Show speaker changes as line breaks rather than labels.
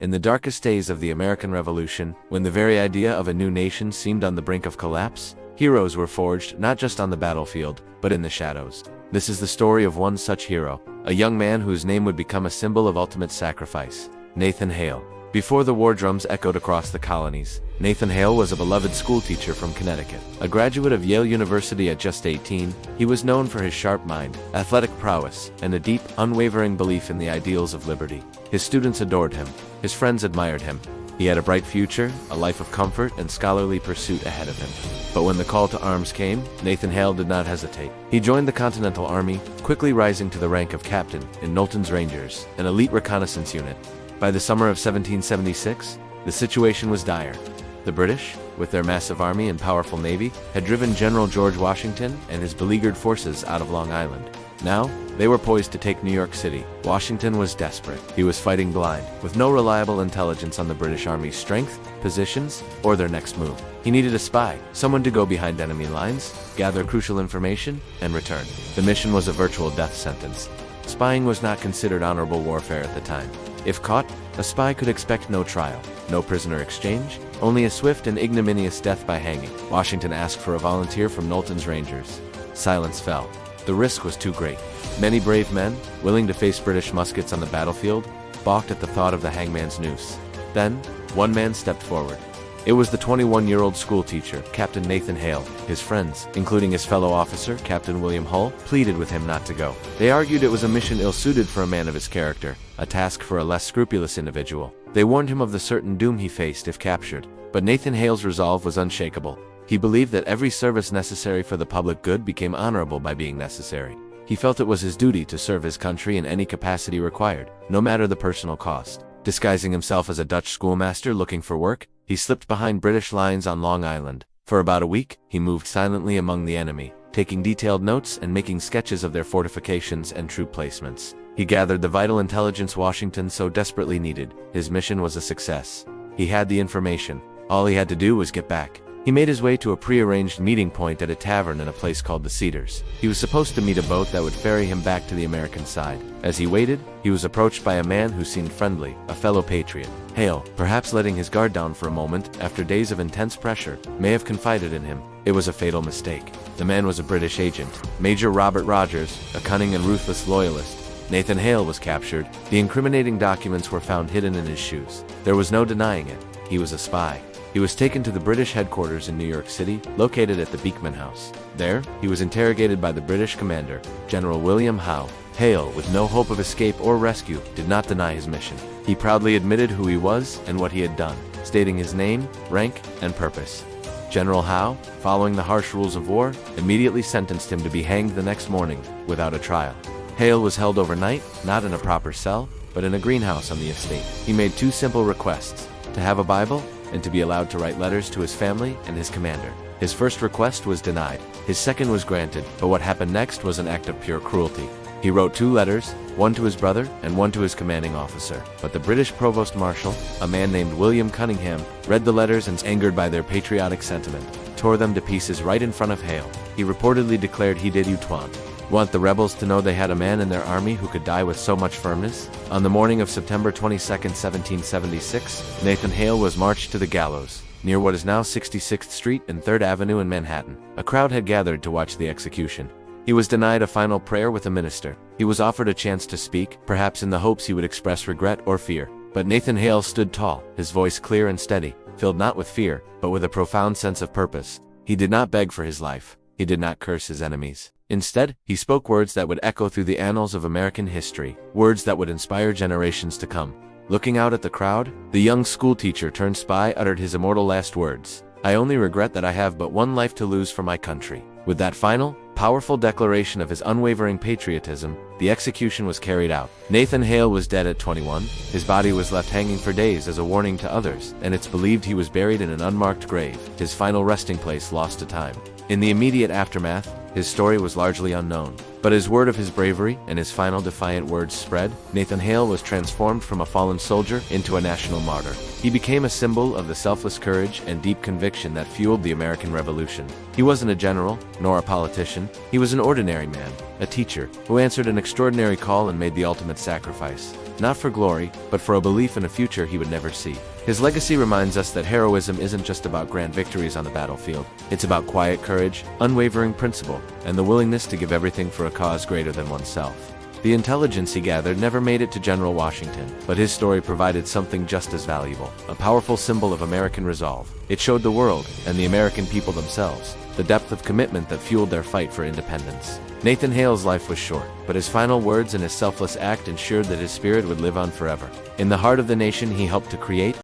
In the darkest days of the American Revolution, when the very idea of a new nation seemed on the brink of collapse, heroes were forged not just on the battlefield, but in the shadows. This is the story of one such hero, a young man whose name would become a symbol of ultimate sacrifice: Nathan Hale. Before the war drums echoed across the colonies, Nathan Hale was a beloved schoolteacher from Connecticut. A graduate of Yale University at just 18, he was known for his sharp mind, athletic prowess, and a deep, unwavering belief in the ideals of liberty. His students adored him. His friends admired him. He had a bright future, a life of comfort and scholarly pursuit ahead of him. But when the call to arms came, Nathan Hale did not hesitate. He joined the Continental Army, quickly rising to the rank of captain in Knowlton's Rangers, an elite reconnaissance unit. By the summer of 1776, the situation was dire. The British, with their massive army and powerful navy, had driven General George Washington and his beleaguered forces out of Long Island. Now, they were poised to take New York City. Washington was desperate. He was fighting blind, with no reliable intelligence on the British Army's strength, positions, or their next move. He needed a spy, someone to go behind enemy lines, gather crucial information, and return. The mission was a virtual death sentence. Spying was not considered honorable warfare at the time. If caught, a spy could expect no trial, no prisoner exchange, only a swift and ignominious death by hanging. Washington asked for a volunteer from Knowlton's Rangers. Silence fell. The risk was too great. Many brave men, willing to face British muskets on the battlefield, balked at the thought of the hangman's noose. Then, one man stepped forward. It was the 21-year-old schoolteacher, Captain Nathan Hale. His friends, including his fellow officer, Captain William Hull, pleaded with him not to go. They argued it was a mission ill-suited for a man of his character, a task for a less scrupulous individual. They warned him of the certain doom he faced if captured. But Nathan Hale's resolve was unshakable. He believed that every service necessary for the public good became honorable by being necessary. He felt it was his duty to serve his country in any capacity required, no matter the personal cost. Disguising himself as a Dutch schoolmaster looking for work, he slipped behind British lines on Long Island. For about a week, he moved silently among the enemy, taking detailed notes and making sketches of their fortifications and troop placements. He gathered the vital intelligence Washington so desperately needed. His mission was a success. He had the information. All he had to do was get back. He made his way to a pre-arranged meeting point at a tavern in a place called the Cedars. He was supposed to meet a boat that would ferry him back to the American side. As he waited, he was approached by a man who seemed friendly, a fellow patriot. Hale, perhaps letting his guard down for a moment after days of intense pressure, may have confided in him. It was a fatal mistake. The man was a British agent, Major Robert Rogers, a cunning and ruthless loyalist. Nathan Hale was captured. The incriminating documents were found hidden in his shoes. There was no denying it. He was a spy. He was taken to the British headquarters in New York City, located at the Beekman House. There, he was interrogated by the British commander, General William Howe. Hale, with no hope of escape or rescue, did not deny his mission. He proudly admitted who he was and what he had done, stating his name, rank, and purpose. General Howe, following the harsh rules of war, immediately sentenced him to be hanged the next morning, without a trial. Hale was held overnight, not in a proper cell, but in a greenhouse on the estate. He made two simple requests: to have a Bible, and to be allowed to write letters to his family and his commander. His first request was denied. His second was granted, but what happened next was an act of pure cruelty. He wrote two letters, one to his brother and one to his commanding officer. But the British Provost Marshal, a man named William Cunningham, read the letters and, angered by their patriotic sentiment, tore them to pieces right in front of Hale. He reportedly declared he did utwant. Want the rebels to know they had a man in their army who could die with so much firmness? On the morning of September 22, 1776, Nathan Hale was marched to the gallows, near what is now 66th Street and 3rd Avenue in Manhattan. A crowd had gathered to watch the execution. He was denied a final prayer with a minister. He was offered a chance to speak, perhaps in the hopes he would express regret or fear. But Nathan Hale stood tall, his voice clear and steady, filled not with fear, but with a profound sense of purpose. He did not beg for his life. He did not curse his enemies. Instead, he spoke words that would echo through the annals of American history, words that would inspire generations to come. Looking out at the crowd, the young schoolteacher turned spy uttered his immortal last words: "I only regret that I have but one life to lose for my country." With that final, powerful declaration of his unwavering patriotism, the execution was carried out. Nathan Hale was dead at 21. His body was left hanging for days as a warning to others, and it's believed he was buried in an unmarked grave, his final resting place lost to time. In the immediate aftermath, his story was largely unknown. But as word of his bravery and his final defiant words spread, Nathan Hale was transformed from a fallen soldier into a national martyr. He became a symbol of the selfless courage and deep conviction that fueled the American Revolution. He wasn't a general, nor a politician. He was an ordinary man, a teacher, who answered an extraordinary call and made the ultimate sacrifice. not for glory, but for a belief in a future he would never see. His legacy reminds us that heroism isn't just about grand victories on the battlefield. It's about quiet courage, unwavering principle, and the willingness to give everything for a cause greater than oneself. The intelligence he gathered never made it to General Washington, but his story provided something just as valuable, a powerful symbol of American resolve. It showed the world, and the American people themselves, the depth of commitment that fueled their fight for independence. Nathan Hale's life was short, but his final words and his selfless act ensured that his spirit would live on forever. In the heart of the nation he helped to create,